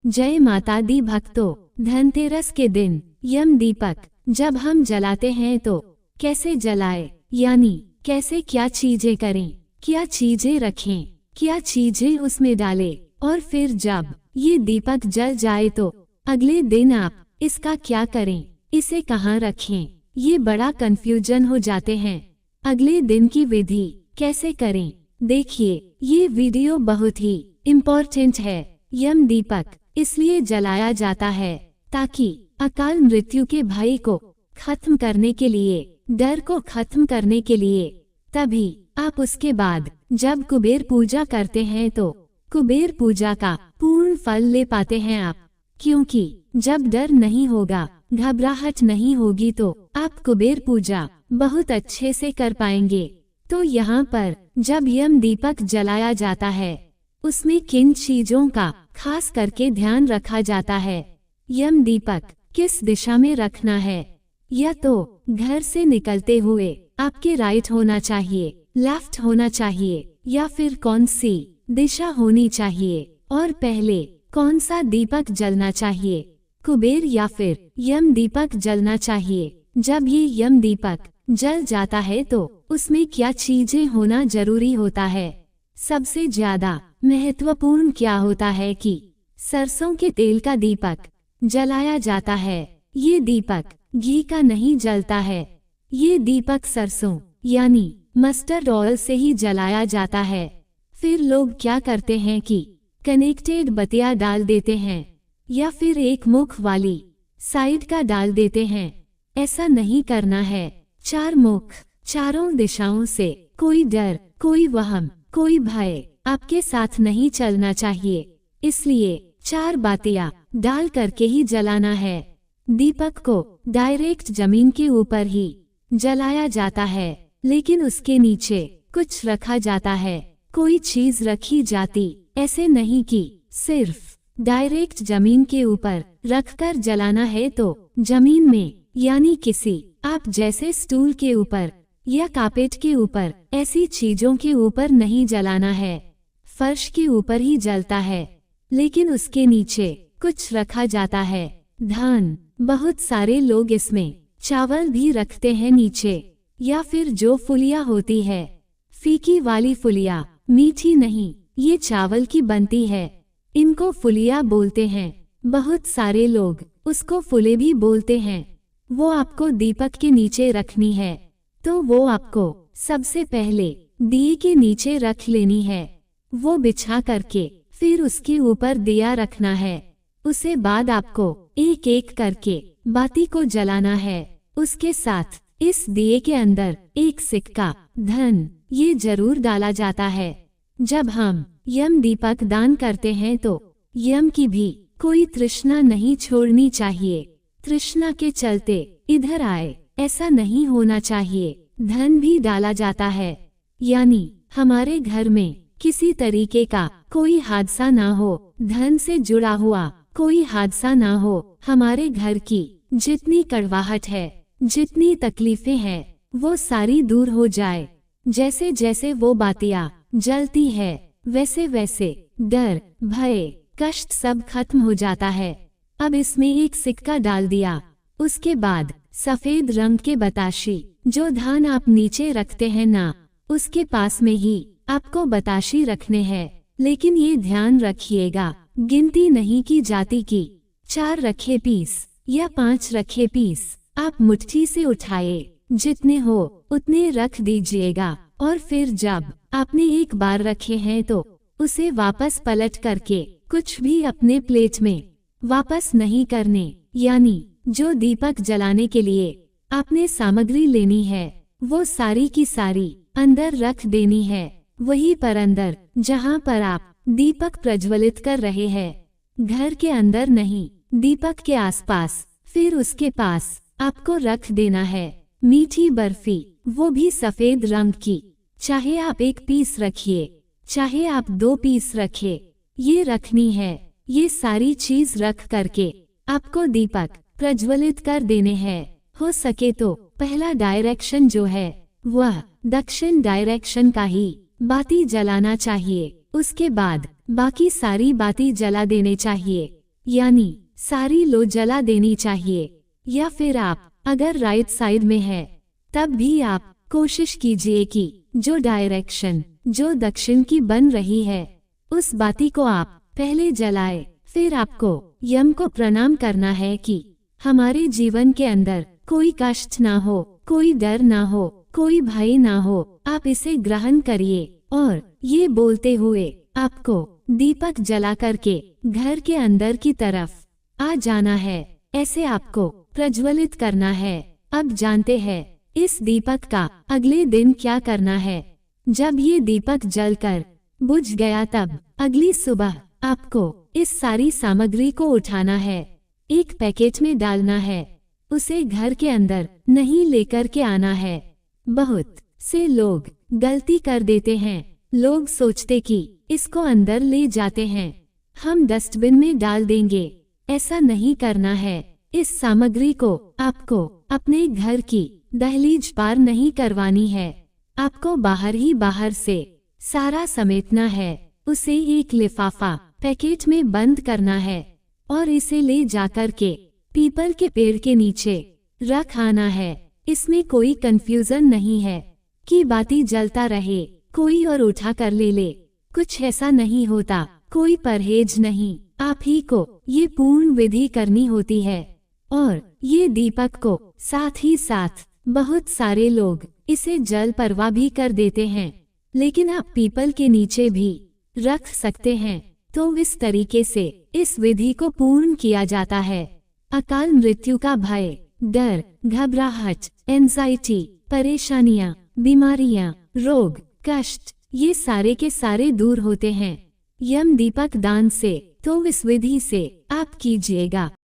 जय माता दी भक्तों, धनतेरस के दिन यम दीपक जब हम जलाते हैं तो कैसे जलाए, यानी कैसे क्या चीजें करें, क्या चीजें रखें, क्या चीजें उसमें डालें, और फिर जब ये दीपक जल जाए तो अगले दिन आप इसका क्या करें, इसे कहाँ रखें, ये बड़ा कंफ्यूजन हो जाते हैं। अगले दिन की विधि कैसे करें, देखिए ये वीडियो बहुत ही इम्पोर्टेंट है। यम दीपक इसलिए जलाया जाता है ताकि अकाल मृत्यु के भय को खत्म करने के लिए, डर को खत्म करने के लिए। तभी आप उसके बाद जब कुबेर पूजा करते हैं तो कुबेर पूजा का पूर्ण फल ले पाते हैं आप, क्योंकि जब डर नहीं होगा, घबराहट नहीं होगी तो आप कुबेर पूजा बहुत अच्छे से कर पाएंगे। तो यहाँ पर जब यम दीपक जलाया जाता है उसमें किन चीजों का खास करके ध्यान रखा जाता है। यम दीपक किस दिशा में रखना है, या तो घर से निकलते हुए आपके राइट होना चाहिए, लेफ्ट होना चाहिए, या फिर कौन सी दिशा होनी चाहिए, और पहले कौन सा दीपक जलना चाहिए, कुबेर या फिर यम दीपक जलना चाहिए। जब ये यम दीपक जल जाता है तो उसमें क्या चीजें होना जरूरी होता है। सबसे ज्यादा महत्वपूर्ण क्या होता है कि सरसों के तेल का दीपक जलाया जाता है। ये दीपक घी का नहीं जलता है, ये दीपक सरसों यानी मस्टर्ड ऑयल से ही जलाया जाता है। फिर लोग क्या करते हैं कि कनेक्टेड बत्तियां डाल देते हैं या फिर एक मुख वाली साइड का डाल देते हैं। ऐसा नहीं करना है। चार मुख, चारों दिशाओं से कोई डर, कोई वहम, कोई भय आपके साथ नहीं चलना चाहिए। इसलिए चार बातियां डाल करके ही जलाना है। दीपक को डायरेक्ट जमीन के ऊपर ही जलाया जाता है, लेकिन उसके नीचे कुछ रखा जाता है, कोई चीज रखी जाती। ऐसे नहीं कि सिर्फ डायरेक्ट जमीन के ऊपर रखकर जलाना है तो जमीन में, यानी किसी आप जैसे स्टूल के ऊपर या कार्पेट के ऊपर, ऐसी चीजों के ऊपर नहीं जलाना है। फर्श के ऊपर ही जलता है, लेकिन उसके नीचे कुछ रखा जाता है। धान, बहुत सारे लोग इसमें चावल भी रखते हैं नीचे, या फिर जो फुलिया होती है, फीकी वाली फुलिया, मीठी नहीं, ये चावल की बनती है, इनको फुलिया बोलते हैं। बहुत सारे लोग उसको फुले भी बोलते हैं। वो आपको दीपक के नीचे रखनी है, तो वो आपको सबसे पहले दिए के नीचे रख लेनी है। वो बिछा करके फिर उसके ऊपर दिया रखना है। उसे बाद आपको एक एक करके बाती को जलाना है। उसके साथ इस दिए के अंदर एक सिक्का, धन, ये जरूर डाला जाता है। जब हम यम दीपक दान करते हैं तो यम की भी कोई तृष्णा नहीं छोड़नी चाहिए। तृष्णा के चलते इधर आए, ऐसा नहीं होना चाहिए। धन भी डाला जाता है, यानी हमारे घर में किसी तरीके का कोई हादसा ना हो, धन से जुड़ा हुआ कोई हादसा ना हो। हमारे घर की जितनी कड़वाहट है, जितनी तकलीफें हैं, वो सारी दूर हो जाए। जैसे जैसे वो बातियां जलती है, वैसे वैसे डर, भय, कष्ट सब खत्म हो जाता है। अब इसमें एक सिक्का डाल दिया, उसके बाद सफेद रंग के बताशी, जो धान आप नीचे रखते हैं ना, उसके पास में ही आपको बताशी रखने हैं। लेकिन ये ध्यान रखिएगा, गिनती नहीं की जाती कि 4 रखे पीस या 5 रखे पीस। आप मुट्ठी से उठाए, जितने हो उतने रख दीजिएगा, और फिर जब आपने एक बार रखे हैं तो उसे वापस पलट करके कुछ भी अपने प्लेट में वापस नहीं करने। यानी जो दीपक जलाने के लिए आपने सामग्री लेनी है, वो सारी की सारी अंदर रख देनी है। वहीं पर अंदर जहाँ पर आप दीपक प्रज्वलित कर रहे हैं, घर के अंदर नहीं, दीपक के आसपास। फिर उसके पास आपको रख देना है मीठी बर्फी, वो भी सफेद रंग की। चाहे आप 1 पीस रखिए, चाहे आप 2 पीस रखे, ये रखनी है। ये सारी चीज रख करके आपको दीपक प्रज्वलित कर देने हैं। हो सके तो पहला डायरेक्शन जो है वह दक्षिण डायरेक्शन का ही बाती जलाना चाहिए। उसके बाद बाकी सारी बाती जला देने चाहिए। यानी सारी लो जला देनी चाहिए। या फिर आप अगर राइट साइड में है तब भी आप कोशिश कीजिए कि जो डायरेक्शन जो दक्षिण की बन रही है उस बाती को आप पहले जलाए। फिर आपको यम को प्रणाम करना है कि हमारे जीवन के अंदर कोई कष्ट ना हो, कोई डर ना हो, कोई भय ना हो। आप इसे ग्रहण करिए और ये बोलते हुए आपको दीपक जला करके घर के अंदर की तरफ आ जाना है। ऐसे आपको प्रज्वलित करना है। अब जानते हैं इस दीपक का अगले दिन क्या करना है। जब ये दीपक जलकर बुझ गया तब अगली सुबह आपको इस सारी सामग्री को उठाना है, एक पैकेट में डालना है, उसे घर के अंदर नहीं लेकर के आना है। बहुत से लोग गलती कर देते हैं। लोग सोचते कि इसको अंदर ले जाते हैं, हम डस्टबिन में डाल देंगे। ऐसा नहीं करना है। इस सामग्री को आपको अपने घर की दहलीज पार नहीं करवानी है। आपको बाहर ही बाहर से सारा समेटना है। उसे एक लिफाफा पैकेट में बंद करना है और इसे ले जाकर के पीपल के पेड़ के नीचे रख आना है। इसमें कोई कंफ्यूजन नहीं है कि बाती जलता रहे कोई और उठा कर ले, कुछ ऐसा नहीं होता। कोई परहेज नहीं, आप ही को ये पूर्ण विधि करनी होती है। और ये दीपक को साथ ही साथ बहुत सारे लोग इसे जल परवाह भी कर देते हैं, लेकिन आप पीपल के नीचे भी रख सकते हैं। तो इस तरीके से इस विधि को पूर्ण किया जाता है। अकाल मृत्यु का भय, डर, घबराहट, एंजाइटी, परेशानियां, बीमारियां, रोग, कष्ट, ये सारे के सारे दूर होते हैं यम दीपक दान से। तो इस विधि से आप कीजिएगा।